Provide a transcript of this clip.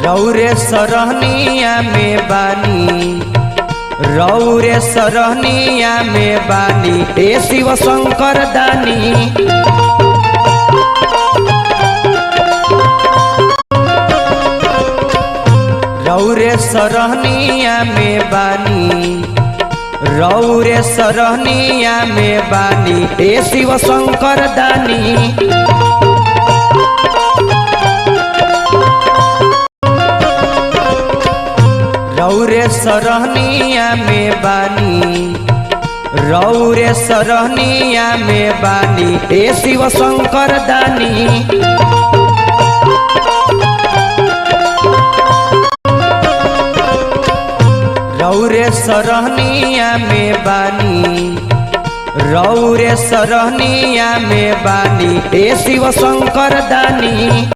रौरे सरहनिया में बानी, रौरे सरहनिया में बानी, ए शिव शंकर दानी। रौरे सरहनिया में बानी, रौरे सरहनिया में बानी, ए शिव शंकर दानी। रौरे सरहनिया में बानी, रौरे सरहनिया में बानी, ए शिव शंकर दानी। रौरे सरहनिया में बानी, रौरे सरहनिया में बानी, ए शिव शंकर दानी।